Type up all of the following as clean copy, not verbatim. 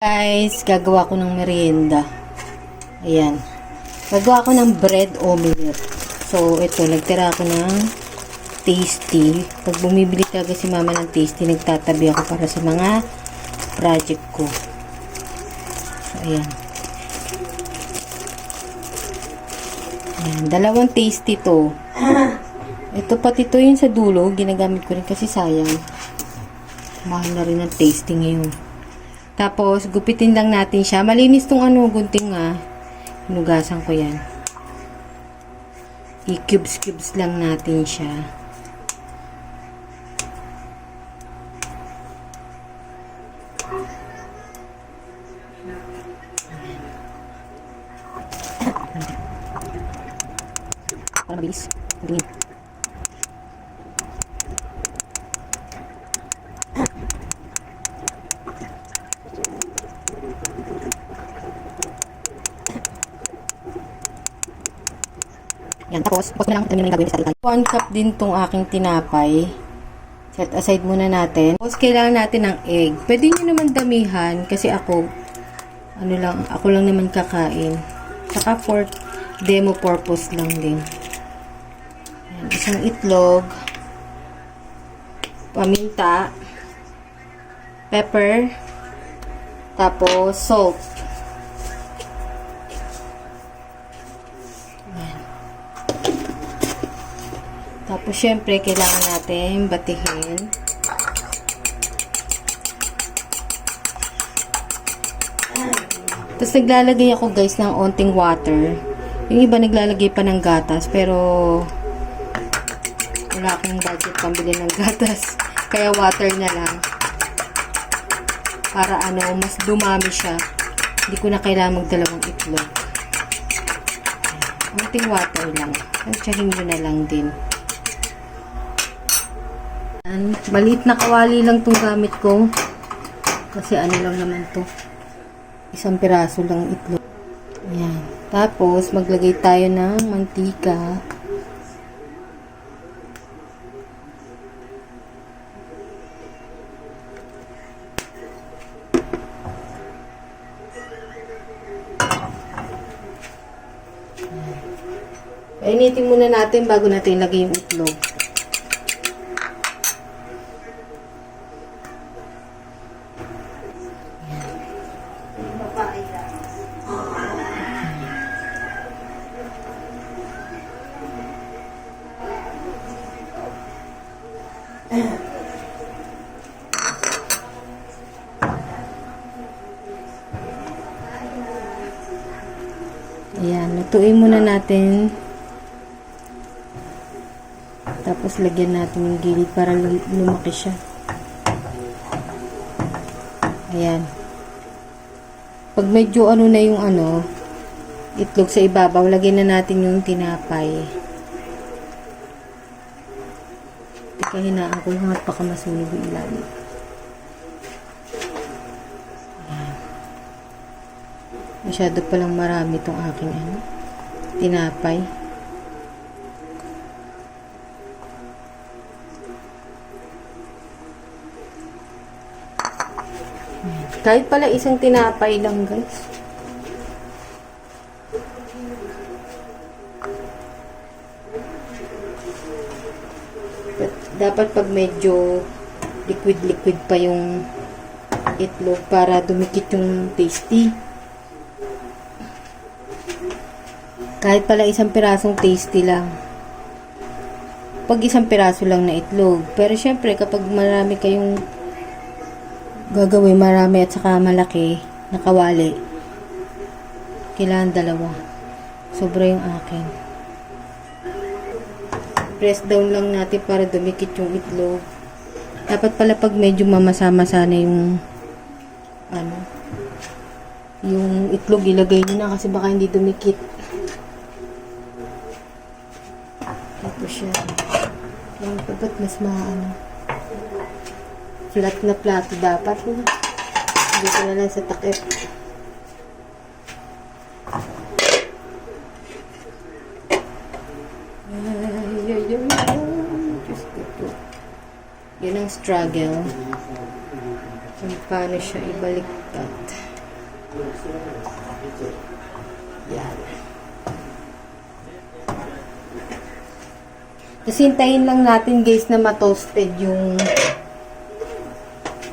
Guys, gagawa ko ng merienda. Ayan. Gagawa ko ng bread omelette. So, ito, nagtira ako ng tasty. Pag bumibili talaga si mama ng tasty, nagtatabi ako para sa mga project ko. So, ayan. Ayan. Dalawang tasty to. Ito pati to yun sa dulo. Ginagamit ko rin kasi sayang. Mahal na rin ang tasty ngayon. Tapos, gupitin lang natin siya. Malinis tong gunting nga. Hinugasan ko yan. I-cubes-cubes lang natin siya. Para mabilis. Tingin. Yan, tapos, pag na lang yung gagawin sa ikan. 1 cup din tong aking tinapay. Set aside muna natin. Tapos, kailangan natin ng egg. Pwede nyo naman damihan, kasi ako lang naman kakain. Saka for demo purpose lang din. Yan, isang itlog, paminta, pepper, tapos salt. Tapos, syempre, kailangan natin batihin. Tapos, naglalagay ako, guys, ng onting water. Yung iba, naglalagay pa ng gatas. Pero, wala akong budget pambili ng gatas. Kaya, water na lang. Para, mas dumami siya. Hindi ko na kailangan magdalawang itlog. Onting water lang. Tsahin nyo na lang din. Maliit na kawali lang tong gamit ko. Kasi lang naman to. Isang piraso lang itlog. Ayan. Tapos, maglagay tayo ng mantika. Painitin muna natin bago natin ilagay yung itlog. Ayan, lutuin muna natin. Tapos lagyan natin yung gilid para lumaki siya. Ayan. Pag medyo na yung itlog sa ibabaw, lagyan na natin yung tinapay. Teka, hinaan ko yung baka masunog yung ilalim. Masyado palang marami itong aking tinapay. Kahit pala isang tinapay lang, guys. Dapat pag medyo liquid-liquid pa yung itlog para dumikit yung tasty. Kahit pala isang pirasong tasty lang. Pag isang piraso lang na itlog. Pero syempre, kapag marami kayong gagawin, marami at saka malaki na kawali, kailangan dalawa. Sobra yung akin. Press down lang natin para dumikit yung itlog. Dapat pala pag medyo mamasa-masa na yung yung itlog, ilagay nyo na kasi baka hindi dumikit. Ito siya. Yung dapat mas flat na plato dapat. Dito na lang sa takip. Diyos ko po. Yun ang struggle. Kung paano siya ibaliktad. Yan. Tapos hintayin lang natin guys na ma-toasted yung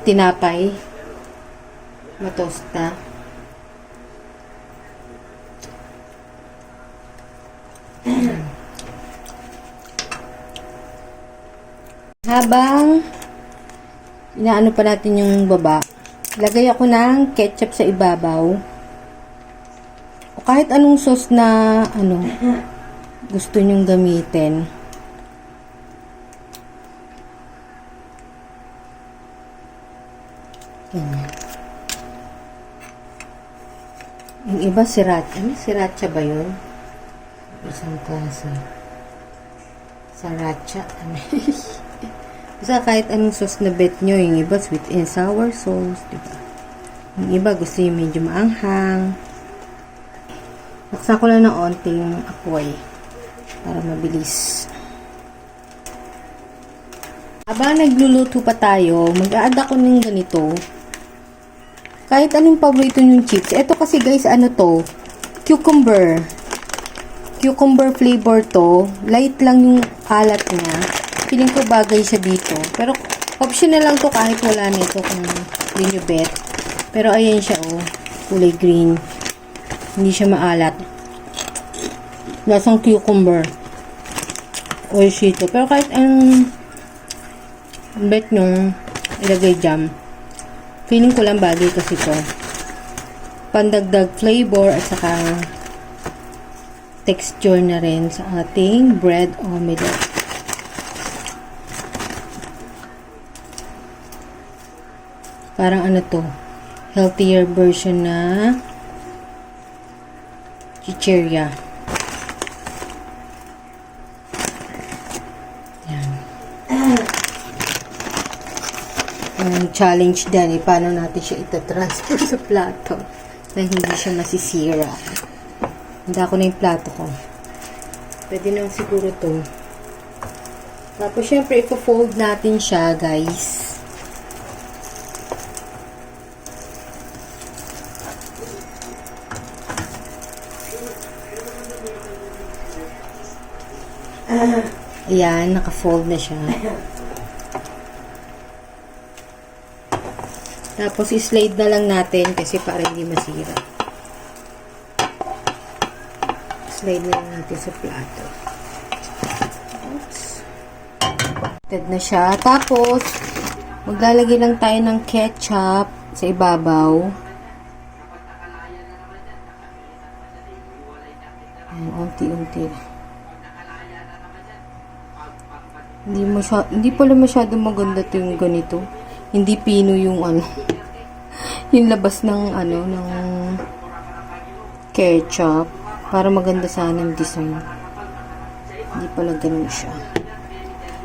tinapay. Ma-toast na. Habang inaano pa natin yung baba, lagay ako ng ketchup sa ibabaw. O kahit anong sauce na gusto nyong gamitin. Ganyan. Yung iba sriracha. Sriracha ba yun? Isang klase. Sriracha. Basta kahit anong sauce na bet nyo. Yung iba sweet and sour sauce. Diba? Yung iba gusto yung medyo maanghang. Naksa ko lang ng onting apoy. Para mabilis. Habang nagluluto pa tayo, mag-a-add ako ng ganito. Kahit anong paborito yung chips. Ito kasi guys, ano to? Cucumber. Cucumber flavor to. Light lang yung alat niya. Feeling ko bagay siya dito. Pero optional lang to kahit wala nito kung hindi nyo bet. Pero ayan siya oh. Kulay green. Hindi siya maalat. Lasang cucumber. Oishito. Pero kahit anong bet nyo ilagay jam. Feeling ko lang bagay kasi to. Pandagdag flavor at saka texture na rin sa ating bread omelette. Parang ano to, healthier version na chicheria. Challenge din paano natin siya itatransfer sa plato na hindi siya masisira. Handa ko na yung plato ko. Pwede na siguro to. Tapos syempre ipo-fold natin siya guys. Ayan, naka-fold na siya. Tapos, i-slide na lang natin kasi para hindi masira. Slide na lang natin sa plato. Oops. Dead na siya. Tapos, maglalagay lang tayo ng ketchup sa ibabaw. Ayan, unti-unti. Hindi pala masyadong maganda ito yung ganito. Hindi pino yung yung labas ng ng ketchup para maganda sana yung design. Hindi pala ganun siya.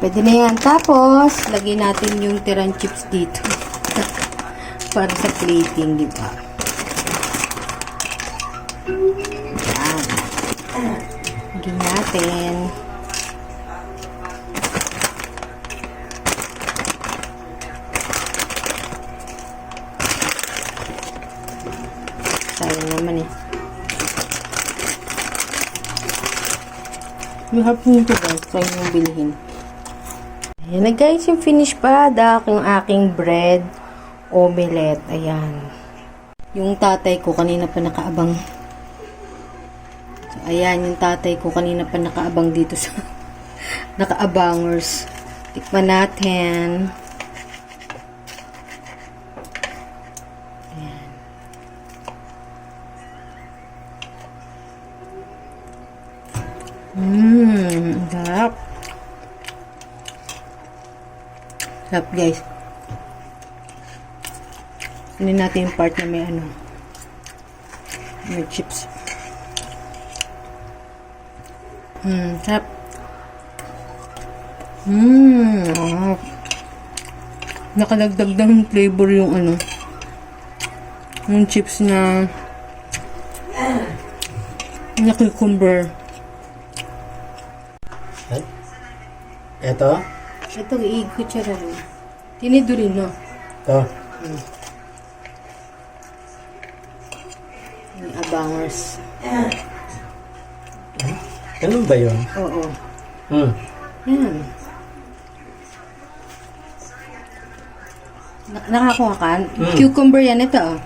Pwede na yan. Tapos lagay natin yung tirang chips dito para sa plating, di ba? Lagay natin. Sayang naman eh. May harap nito guys. Sayang yung bilhin. Ayan na guys. Yung finish product. Yung aking bread omelette. Ayan. Yung tatay ko kanina pa nakaabang. So, ayan. Yung tatay ko kanina pa nakaabang dito sa nakaabangers. Tikman natin. Sarap. Sarap guys. Kunin natin yung part na may may chips. Sarap. Nakalagdag ng flavor yung yung chips na cucumber. Ito? Ito, i-kutsara rin. Tinido rin, no? Ito. bangers. Ganun ba yun? Oo. Hmm. Yan. Nakakuha ka? Cucumber yan ito, oh.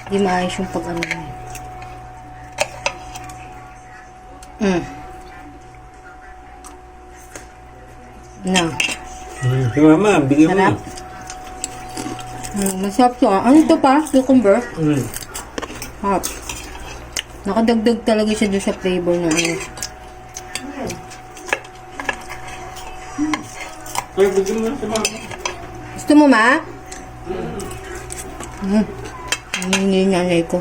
Hindi maayos yung pag-ano yan. No. Si mama, bigyan mo. Sarap. Masarap to, ah. Ano ito pa? Cucumber? Hot. Nakadagdag talaga siya doon sa flavor na ano. Ay, bigyan mo si mama. Gusto mo, ma? Ang hindi nanay ko.